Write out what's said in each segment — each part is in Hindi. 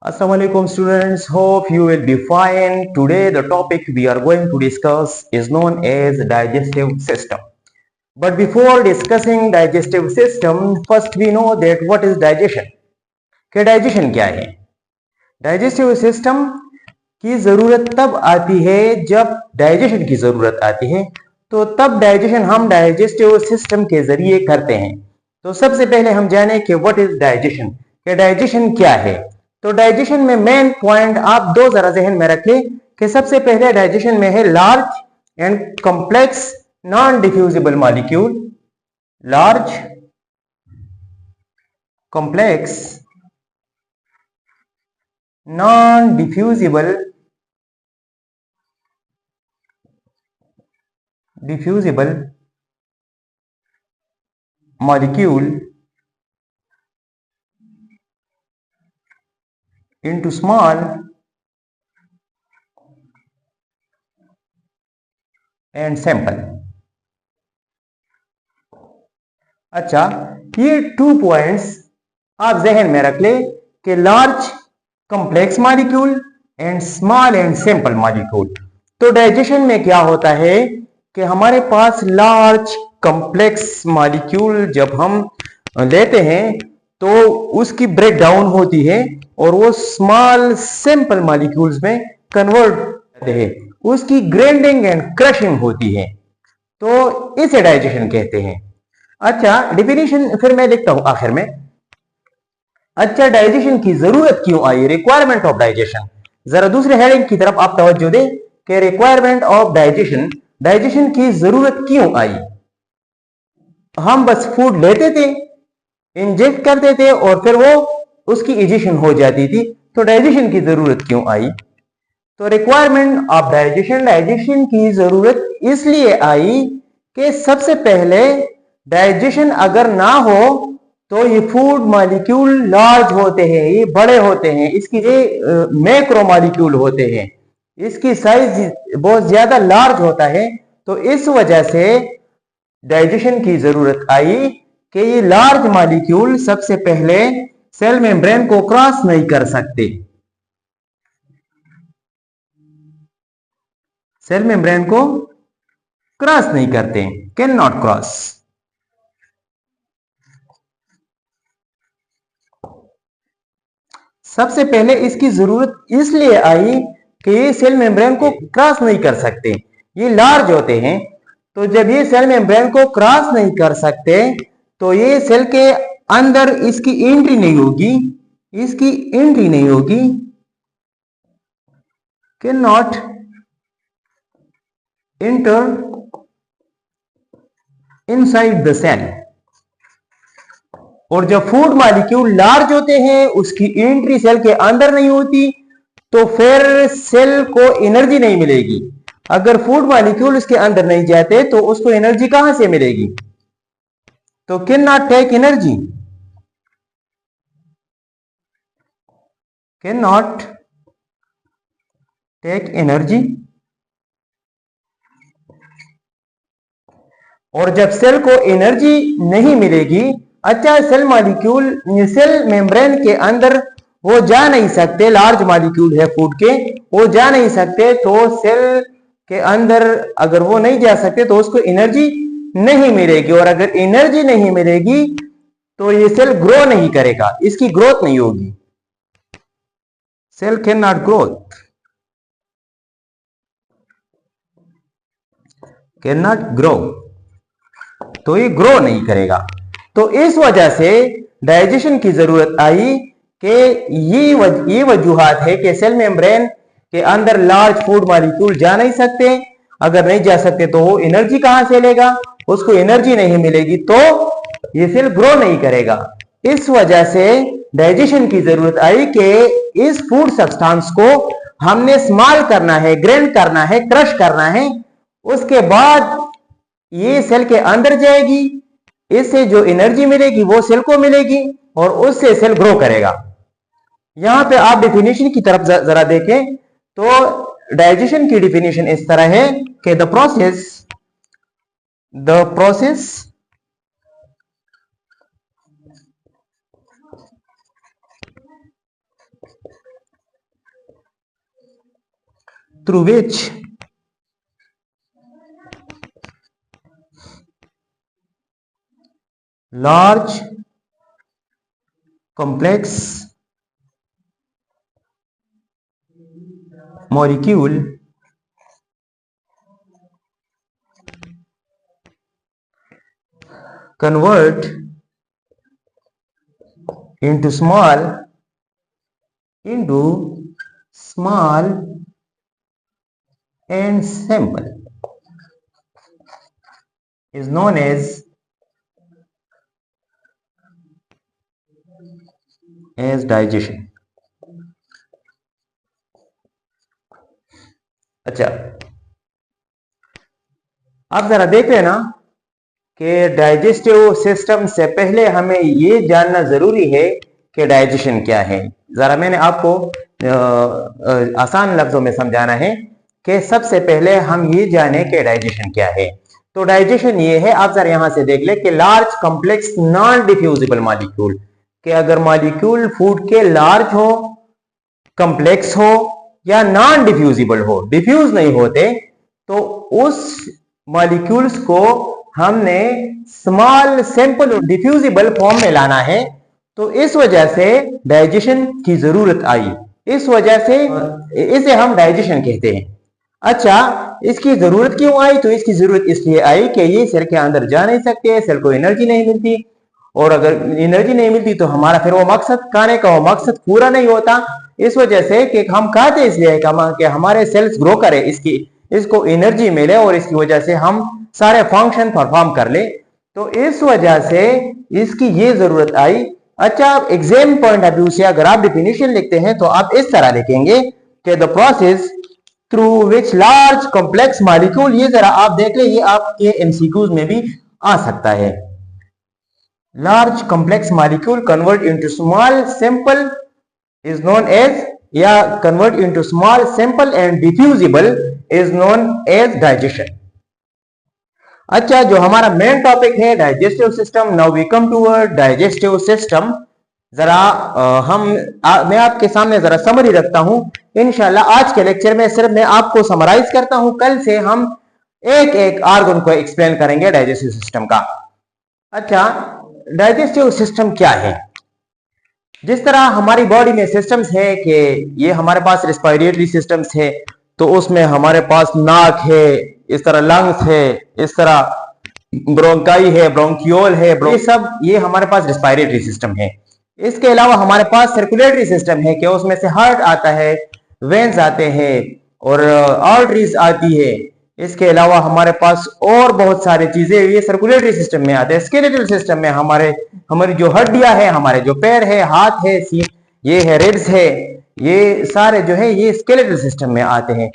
Assalamu alaikum students, hope you will be fine. Today the topic we are going to discuss is known as digestive system. But before discussing digestive system, first we know that what is digestion. कि digestion क्या है? Digestive system की ज़रूरत तब आती है जब digestion की ज़रूरत आती है, तो तब digestion हम digestive system के ज़रिए करते हैं। तो सबसे पहले हम जाने कि what is digestion, कि digestion क्या है। तो डाइजेशन में मेन पॉइंट आप दो जरा जहन में रखें कि सबसे पहले डाइजेशन में है large and complex non diffusible molecule, large complex non diffusible molecule into small and sample। अच्छा, ये 2 पॉइंट्स आप जहन में रख ले कि large complex molecule and small and sample molecule. तो डाइजेशन में क्या होता है कि हमारे पास लार्ज कॉम्प्लेक्स मॉलिक्यूल जब हम लेते हैं तो उसकी ब्रेक डाउन होती है और वो स्मॉल सिंपल मॉलिक्यूल्स में कन्वर्ट होते हैं, उसकी ग्राइंडिंग एंड क्रशिंग होती है, तो इसे डाइजेशन कहते हैं। अच्छा, डिफिनीशन फिर मैं लिखता हूं आखिर में। अच्छा, डाइजेशन की जरूरत क्यों आई, रिक्वायरमेंट ऑफ डाइजेशन। जरा दूसरे हेडिंग की तरफ आप तवज्जो दें कि रिक्वायरमेंट ऑफ डाइजेशन, डाइजेशन की जरूरत क्यों आई। हम बस फूड लेते थे, इंजेक्ट करते थे और फिर वो उसकी इजेशन हो जाती थी, तो डाइजेशन की जरूरत क्यों आई। तो रिक्वायरमेंट ऑफ डाइजेशन, डाइजेशन की जरूरत इसलिए आई कि सबसे पहले डाइजेशन अगर ना हो तो ये फूड मॉलिक्यूल लार्ज होते हैं, ये बड़े होते हैं, इसकी ये मैक्रो मॉलिक्यूल होते हैं, इसकी साइज बहुत ज्यादा लार्ज होता है, तो इस वजह से डाइजेशन की जरूरत आई कि ये लार्ज मॉलिक्यूल सबसे पहले सेल मेम्ब्रेन को क्रॉस नहीं कर सकते, सेल मेम्ब्रेन को क्रॉस नहीं करते, कैन नॉट क्रॉस। सबसे पहले इसकी जरूरत इसलिए आई कि ये सेल मेम्ब्रेन को क्रॉस नहीं कर सकते, ये लार्ज होते हैं, तो जब ये सेल मेम्ब्रेन को क्रॉस नहीं कर सकते तो ये सेल के अंदर इसकी एंट्री नहीं होगी, इसकी एंट्री नहीं होगी, can not enter inside the cell. और जब फूड मॉलिक्यूल लार्ज होते हैं, उसकी एंट्री सेल के अंदर नहीं होती, तो फिर सेल को एनर्जी नहीं मिलेगी। अगर फूड मॉलिक्यूल इसके अंदर नहीं जाते तो उसको एनर्जी कहां से मिलेगी, तो can not take energy, can not take energy. और जब सेल को एनर्जी नहीं मिलेगी, अच्छा सेल मॉलिक्यूल सेल मेम्ब्रेन के अंदर वो जा नहीं सकते, लार्ज मॉलिक्यूल है फूड के, वो जा नहीं सकते, तो सेल के अंदर अगर वो नहीं जा सकते तो उसको एनर्जी नहीं मिलेगी, और अगर एनर्जी नहीं मिलेगी तो ये सेल ग्रो नहीं करेगा, इसकी ग्रोथ नहीं होगी, cell can not growth, can not grow, तो ये ग्रो नहीं करेगा। तो इस वजह से डाइजेशन की जरूरत आई कि ये वजूहात है कि सेल मेम्ब्रेन के अंदर लार्ज फूड मॉलिक्यूल जा नहीं सकते, अगर नहीं जा सकते तो वो एनर्जी कहां से लेगा, उसको एनर्जी नहीं मिलेगी, तो ये सेल ग्रो नहीं करेगा। इस वजह से डाइजेशन की जरूरत आई कि इस फूड सब्सटेंस को हमने स्मॉल करना है, ग्राइंड करना है, क्रश करना है, उसके बाद ये सेल के अंदर जाएगी, इससे जो एनर्जी मिलेगी वो सेल को मिलेगी और उससे सेल ग्रो करेगा। यहां पे आप डिफिनेशन की तरफ जरा देखें तो डाइजेशन की डिफिनेशन इस तरह है कि the process through which large complex molecule convert into small and simple is known as digestion. अच्छा, आप जरा देख लेना कि डाइजेस्टिव सिस्टम से पहले हमें ये जानना जरूरी है कि डाइजेशन क्या है। जरा मैंने आपको आसान लफ्जों में समझाना है कि सबसे पहले हम ये जाने कि डाइजेशन क्या है। तो डाइजेशन ये है, आप जरा यहां से देख ले कि large complex non diffusible molecule, कि अगर मॉलिक्यूल फूड के लार्ज हो, कॉम्प्लेक्स हो या नॉन डिफ्यूजिबल हो, डिफ्यूज नहीं होते, तो उस मॉलिक्यूल्स को हमने स्मॉल सिंपल और डिफ्यूजिबल फॉर्म में लाना है। तो इस वजह से डाइजेशन की जरूरत आई, इस वजह से इसे हम डाइजेशन कहते हैं। अच्छा, इसकी जरूरत क्यों आई? तो इसकी जरूरत इसलिए आई कि ये सेल के अंदर जा नहीं सकते, सेल को एनर्जी नहीं मिलती, और अगर एनर्जी नहीं मिलती तो हमारा फिर वो मकसद, खाने का वो मकसद पूरा नहीं होता। इस वजह से कि हम खाते इसलिए कि हमारे सेल्स ग्रो करे, इसको एनर्जी मिले और इसकी वजह से हम सारे फंक्शन परफॉर्म कर ले। तो इस वजह से इसकी ये जरूरत आई। अच्छा, एग्जाम पॉइंट ऑफ व्यू से अगर आप डिफिनेशन लिखते हैं तो आप इस तरह लिखेंगे कि the process through which large complex molecule, ये जरा आप देख ले, ये आपके एमसीक्यूज में भी आ सकता है। Large complex molecule convert into small simple is known as, या convert into small simple and diffusible is known as digestion. अच्छा, जो हमारा मेन टॉपिक है digestive system, now we come toward digestive system. जरा मैं आपके सामने जरा समरी रखता हूं। इंशाल्लाह आज के लेक्चर में सिर्फ मैं आपको समराइज करता हूं, कल से हम एक एक आर्गन को एक्सप्लेन करेंगे डाइजेस्टिव सिस्टम का। अच्छा, डाइजेस्टिव सिस्टम क्या है? जिस तरह हमारी बॉडी में सिस्टम्स है कि ये हमारे पास रेस्पिरेटरी सिस्टम्स है, तो उसमें हमारे पास नाक है, इस तरह लंग्स है, इस तरह ब्रोंकाई है, ब्रोंकियोल है, ये हमारे पास रेस्पिरेटरी सिस्टम है। इसके अलावा हमारे पास सर्कुलेटरी सिस्टम है कि उसमें से हार्ट आता है, वेन्स आते हैं और आर्टरीज आती है। इसके अलावा हमारे पास और बहुत सारी चीजें ये सर्कुलेटरी सिस्टम में आते हैं। स्केलेटल सिस्टम में हमारी जो हड्डियां है, हमारे जो पैर है, हाथ है, ये है रिब्स है, ये सारे जो है ये स्केलेटल सिस्टम में आते हैं।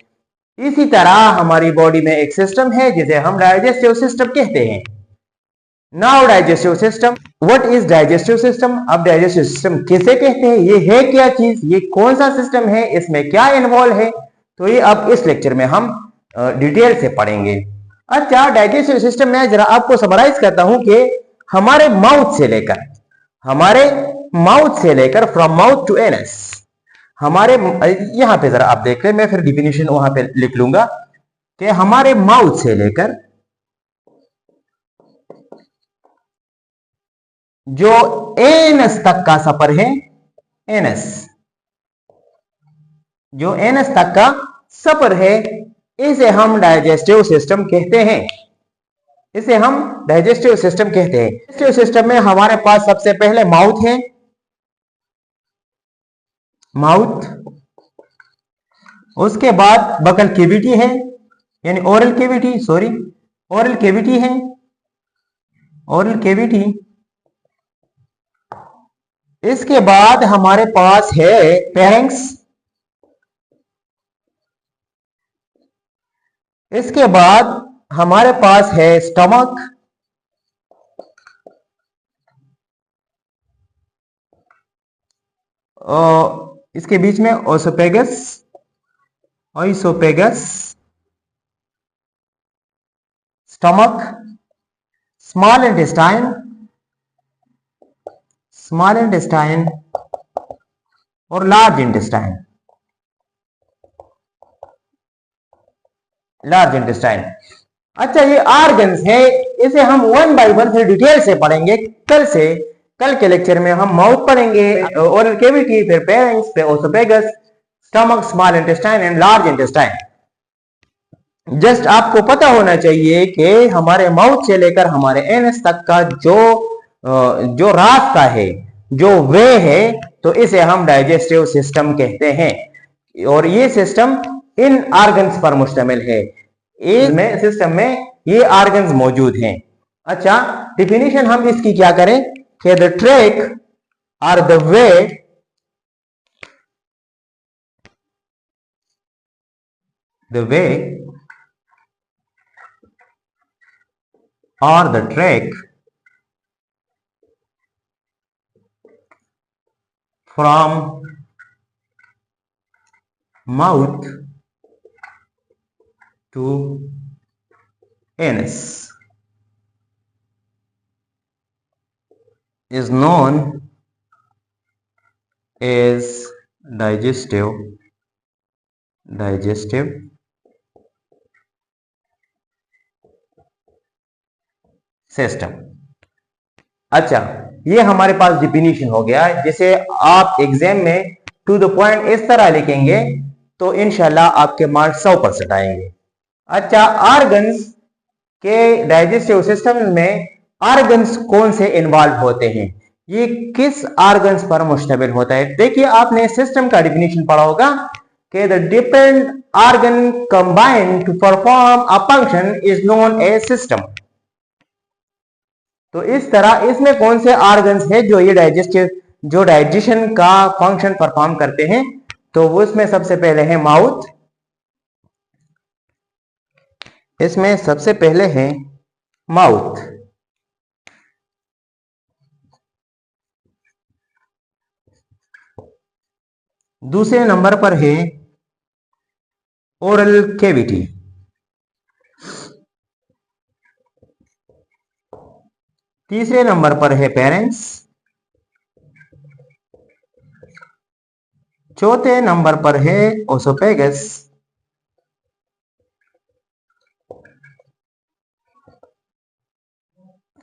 इसी तरह हमारी बॉडी में एक सिस्टम है जिसे हम डाइजेस्टिव सिस्टम कहते हैं। Now digestive system, what is digestive system? अब डाइजेस्टिव सिस्टम किसे कहते हैं, ये है क्या चीज, ये कौन सा सिस्टम है, इसमें क्या इन्वॉल्व है, तो ये अब इस लेक्चर में हम डिटेल से पढ़ेंगे। अच्छा, डाइजेस्टिव सिस्टम में जरा आपको समराइज करता हूं कि हमारे माउथ से लेकर फ्रॉम माउथ टू एनस, हमारे यहां पे जरा आप देख रहे, मैं फिर डिफिनेशन वहां पे लिख लूंगा कि हमारे माउथ से लेकर जो एनस तक का सफर है, एनस, जो एनस तक का सफर है, इसे हम डाइजेस्टिव सिस्टम कहते हैं। इसे हम डाइजेस्टिव सिस्टम कहते हैं। डाइजेस्टिव सिस्टम में हमारे पास सबसे पहले माउथ है, माउथ, उसके बाद बकल कैविटी है, यानी oral cavity, sorry oral cavity है, ओरल कैविटी। इसके बाद हमारे पास है फेरिंक्स, इसके बाद हमारे पास है स्टमक, इसके बीच में ओसोपेगस, स्टमक, स्मॉल इंटेस्टाइन और लार्ज इंटेस्टाइन। Large intestine. अच्छा, ये ऑर्गन्स है, इसे हम वन बाय वन से डिटेल से पढ़ेंगे। कल के लेक्चर में हम माउथ पढ़ेंगे, ओरल कैविटी, फिर फेरिंक्स, फिर oesophagus, stomach, small intestine and large intestine. Just आपको पता होना चाहिए कि हमारे माउथ से लेकर हमारे एनस तक का जो रास्ता है, जो वे है, तो इसे हम डाइजेस्टिव सिस्टम कहते हैं। और ये सिस्टम इन ऑर्गन्स पर मुश्तमिल है। इस सिस्टम में ये ऑर्गन्स मौजूद हैं। अच्छा, डिफिनीशन हम इसकी क्या करें कि द ट्रैक और the way or the track from mouth to anus is known as digestive system. अच्छा, ये हमारे पास डिफिनीशन हो गया। जैसे आप एग्जाम में टू द पॉइंट इस तरह लिखेंगे तो इंशाल्लाह आपके मार्क्स 100% आएंगे। अच्छा, ऑर्गन्स के डाइजेस्टिव सिस्टम में ऑर्गन्स कौन से इन्वॉल्व होते हैं, ये किस ऑर्गन्स पर मुश्तमिल होता है? देखिए, आपने सिस्टम का डिफिनीशन पढ़ा होगा कि the different organ combine to perform a function is known as system. तो इस तरह इसमें कौन से ऑर्गन्स है जो डाइजेशन का फंक्शन परफॉर्म करते हैं? तो वो इसमें सबसे पहले है माउथ, इसमें सबसे पहले है माउथ, दूसरे नंबर पर है ओरल कैविटी, तीसरे नंबर पर है फेरिंक्स, चौथे नंबर पर है ओसोफेगस,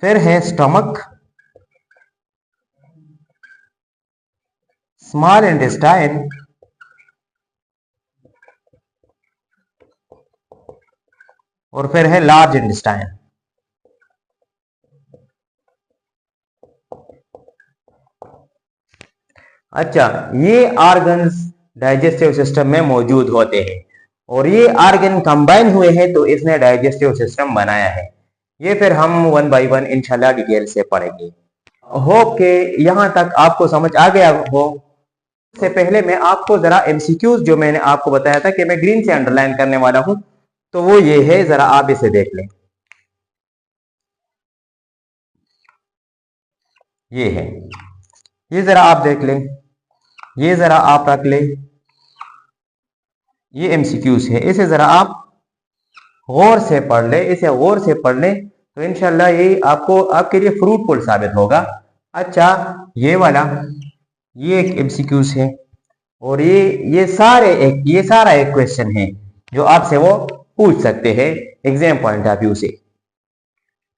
फिर है स्टमक, स्मॉल इंटेस्टाइन, और फिर है लार्ज इंटेस्टाइन। अच्छा, ये ऑर्गन्स डाइजेस्टिव सिस्टम में मौजूद होते हैं और ये ऑर्गन कंबाइन हुए हैं तो इसने डाइजेस्टिव सिस्टम बनाया है। ये फिर हम वन बाय वन इंशाल्लाह डिटेल से पढ़ेंगे। होप के यहाँ तक आपको समझ आ गया हो। से पहले मैं आपको जरा एमसीक्यूज जो मैंने आपको बताया था कि मैं ग्रीन से अंडरलाइन करने वाला हूं, तो वो ये है, जरा आप इसे देख लें। ये है, ये जरा आप देख लें, ये जरा आप रख लें, ये एमसीक्यूज है, इसे जरा आप गौर से पढ़ ले, इसे गौर से पढ़ ले तो इंशाल्लाह ये आपको आपके लिए फ्रूटफुल साबित होगा। अच्छा, ये वाला ये एक एमसीक्यूज है और ये सारा एक क्वेश्चन है जो आपसे वो पूछ सकते हैं एग्जाम पॉइंट ऑफ व्यू से।